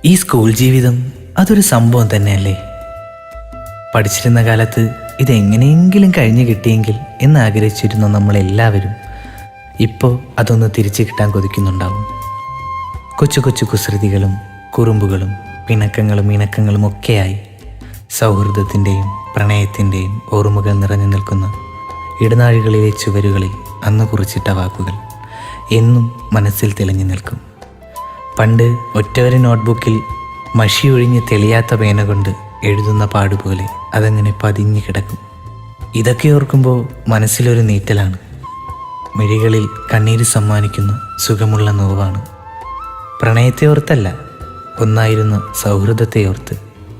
ഈ സ്കൂൾ ജീവിതം അതൊരു സംഭവം തന്നെയല്ലേ. പഠിച്ചിരുന്ന കാലത്ത് ഇതെങ്ങനെയെങ്കിലും കഴിഞ്ഞു കിട്ടിയെങ്കിൽ എന്ന് ആഗ്രഹിച്ചിരുന്ന നമ്മളെല്ലാവരും ഇപ്പോൾ അതൊന്ന് തിരിച്ചു കിട്ടാൻ കൊതിക്കുന്നുണ്ടാവും. കൊച്ചു കൊച്ചു കുസൃതികളും കുറുമ്പുകളും പിണക്കങ്ങളും ഇണക്കങ്ങളും ഒക്കെയായി സൗഹൃദത്തിൻ്റെയും പ്രണയത്തിൻ്റെയും ഓർമ്മകൾ നിറഞ്ഞു നിൽക്കുന്ന ഇടനാഴികളിലെ ചുവരുകളിൽ അന്ന് കുറിച്ചിട്ട വാക്കുകൾ എന്നും മനസ്സിൽ തെളിഞ്ഞു നിൽക്കും. പണ്ട് ഒറ്റവരി നോട്ട്ബുക്കിൽ മഷി ഒഴിഞ്ഞ് തെളിയാത്ത പേന കൊണ്ട് എഴുതുന്ന പാടുപോലെ അതങ്ങനെ പതിഞ്ഞു കിടക്കും. ഇതൊക്കെ ഓർക്കുമ്പോൾ മനസ്സിലൊരു നീറ്റലാണ്. മിഴികളിൽ കണ്ണീര് സമ്മാനിക്കുന്ന സുഖമുള്ള നോവാണ്. പ്രണയത്തെ ഓർത്തല്ല, ഒന്നായിരുന്ന സൗഹൃദത്തെ ഓർത്ത്,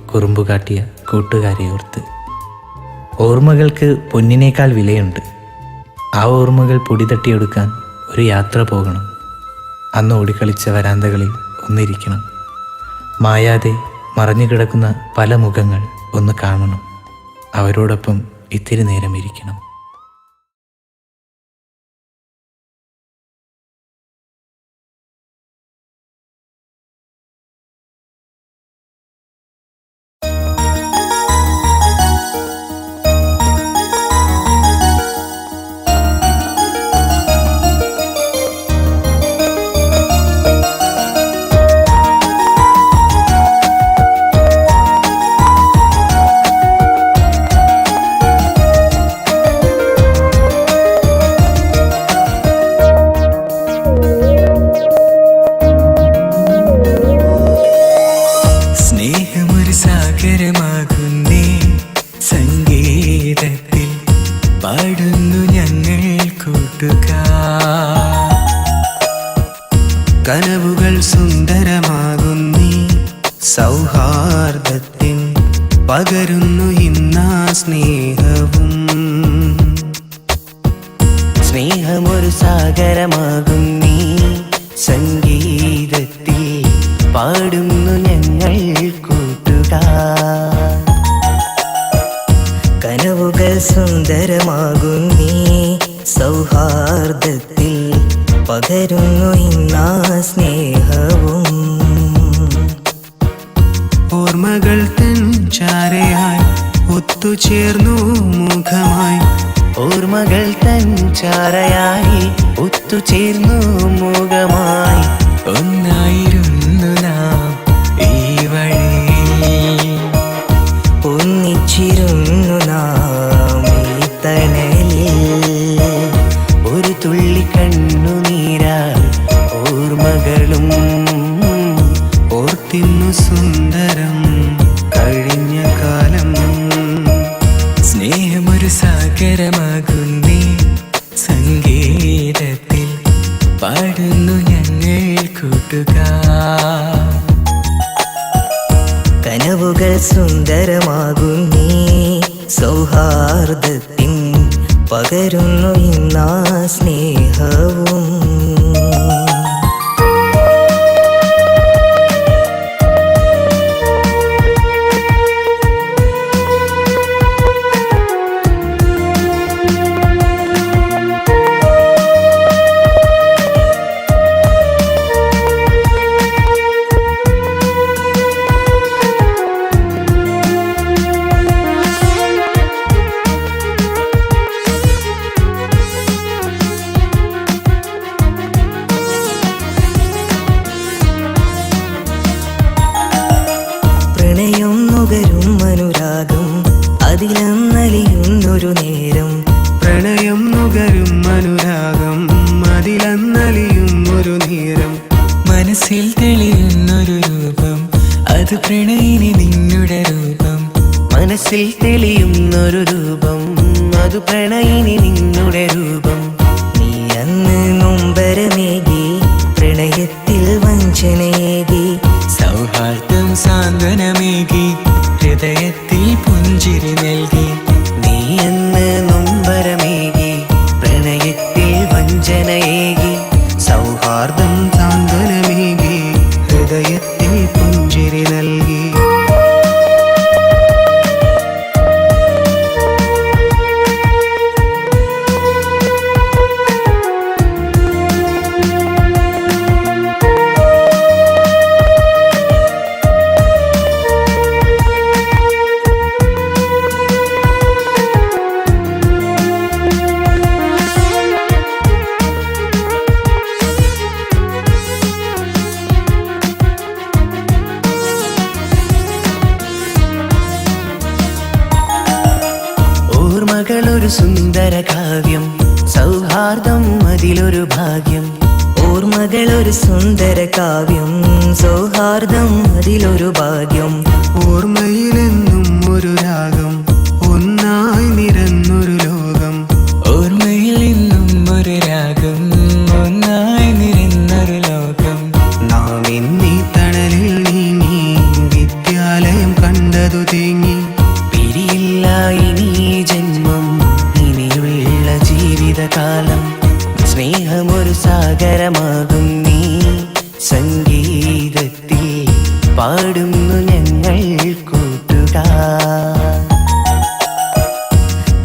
കുറുമ്പു കാട്ടിയ കൂട്ടുകാരെ ഓർത്ത്. ഓർമ്മകൾക്ക് പൊന്നിനേക്കാൾ വിലയുണ്ട്. ആ ഓർമ്മകൾ പൊടി തട്ടിയെടുക്കാൻ ഒരു യാത്ര പോകണം. അന്ന് ഓടിക്കളിച്ച വരാന്തകളിൽ ഒന്നിരിക്കണം. മായാതെ മറഞ്ഞു കിടക്കുന്ന പല മുഖങ്ങൾ ഒന്ന് കാണണം. അവരോടൊപ്പം ഇത്തിരി നേരം ഇരിക്കണം. സംഗീതത്തിൽ പാടുന്നു ഞങ്ങൾ കൂട്ടുകാർ. കനവുകൾ സുന്ദരമാകുന്നീ സൗഹാർദ്ദത്തിൽ പകരുന്നു ഇന്നാ സ്നേഹവും. സ്നേഹമൊരു സാഗരമാകുന്നീ സംഗീതത്തിൽ പാടുന്നു ഞങ്ങൾ കൂട്ടുകാർ. കനവുകൾ സുന്ദരമാകുന്നീ സൗഹാർദ്ദത്തിൽ പകരുന്നു ഇന്നാ സ്നേഹവും. ഓർമ്മകൾ തൻ ചാരയായി ഒത്തുചേർന്നു മുഖമായി. ഓർമ്മകൾ തൻ ചാരയായി ഒത്തുചേർന്നു മുഖമായി. ഒന്നായിരുന്നു നാം ഈ വഴിയിൽ, ഒന്നിച്ചിരുന്നു നാം ഈ തണലിൽ. ഒരു തുള്ളി കണ്ണുനീരാൽ ഓർമ്മകളും ഓർത്തിന്നു സുന്ദരം കഴിഞ്ഞ കാലം. സ്നേഹമൊരു സാഗരമാകുന്നീ സംഗീതത്തിൽ പാടുന്നു ഞങ്ങൾ കൂട്ടുകാർ. കനവുകൾ സുന്ദരമാകുന്നീ സൗഹാർദ്ദത്തിൽ പകരുന്നു ഇന്നാ സ്നേഹവും. പ്രണയം നുകരും അനുരാഗം അതിലന്നലിയുന്നൊരു നേരം. പ്രണയം നുകരും അനുരാഗം അതിലന്നലിയുന്നൊരു നേരം. മനസ്സിൽ തെളിയുന്നൊരു രൂപം അത് പ്രണയിനി നിന്നുടെ രൂപം. മനസ്സിൽ തെളിയുന്നൊരു രൂപം അത് പ്രണയിനി നിന്നുടെ രൂപം. നീ അന്ന് നൊമ്പരമേകി പ്രണയത്തിൽ വഞ്ചനയേകി. സൗഹാർദ്ദം സാന്ത്വനമേകി ഹൃദയത്തിൽ പുഞ്ചിരി നൽകി. നീ എന്ന് നൊമ്പരമേകി പ്രണയത്തിൽ വഞ്ചനയേകി. സൗഹാർദ്ദം സാന്ത്വനമേകി ഹൃദയത്തിൽ പുഞ്ചിരി നൽകി. ഓർമ്മകളൊരു സുന്ദര കാവ്യം, സൗഹാർദ്ദം അതിലൊരു ഭാഗ്യം. ഓർമ്മകളൊരു സുന്ദര കാവ്യം, സൗഹാർദ്ദം അതിലൊരു ഭാഗ്യം. ഓർമ്മയിലെന്നും ഒരു രാഗം, ഒന്നായി നിരന്നൊരു ലോകം. ഓർമ്മയിൽ നിന്നും ഒരു രാഗം, ഒന്നായി നിരന്നൊരു ലോകം. നാം എന്നീ തണലിൽ നീങ്ങി, വിദ്യാലയം കണ്ടതു തേങ്ങി. പിരിയില്ല ഇനി ജന്മം, ഇനിയുള്ള ജീവിതകാലം. സ്നേഹമൊരു സാഗരമാകും നീ സംഗീതത്തിൽ പാടുന്നു ഞങ്ങൾ കൂട്ടുകാർ.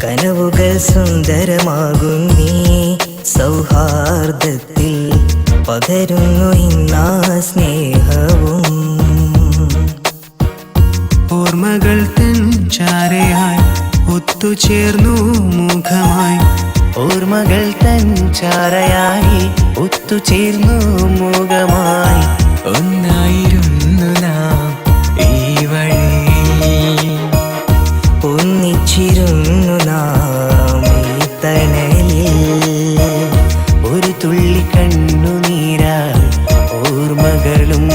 കനവുകൾ സുന്ദരമാകും നീ സൗഹാർദ്ദത്തിൽ പകരുന്നു ഇന്നാ സ്നേഹവും. ഓർമ്മകൾ തൻ ചാരയായി ഒത്തുചേർന്നു മുഖമായി. ഓർമ്മകൾ തൻ ചാരയായി ഒത്തുചേർന്നു മുഖമായി. ഒന്നായിരുന്നു നാം ഈ വഴിയിൽ, ഒന്നിച്ചിരുന്നു നാം ഈ തണലിൽ. ഒരു തുള്ളി കണ്ണുനീരാൽ ഓർമ്മകളും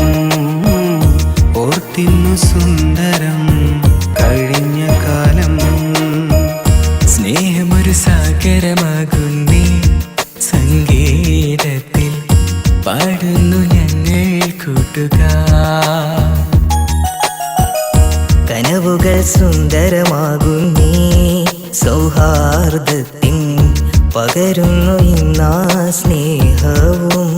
ഓർത്തിന്നു സുന്ദരം കഴിഞ്ഞ കാലം. സ്നേഹമൊരു സാഗരമാകുന്നേ സംഗീതത്തിൽ പാടുന്നു ഞങ്ങൾ കൂട്ടുകാർ. കനവുകൾ സുന്ദരമാകും നീ സൗഹാർദ്ദത്തിൻ പകരുന്നു ഇന്നാ സ്നേഹവും.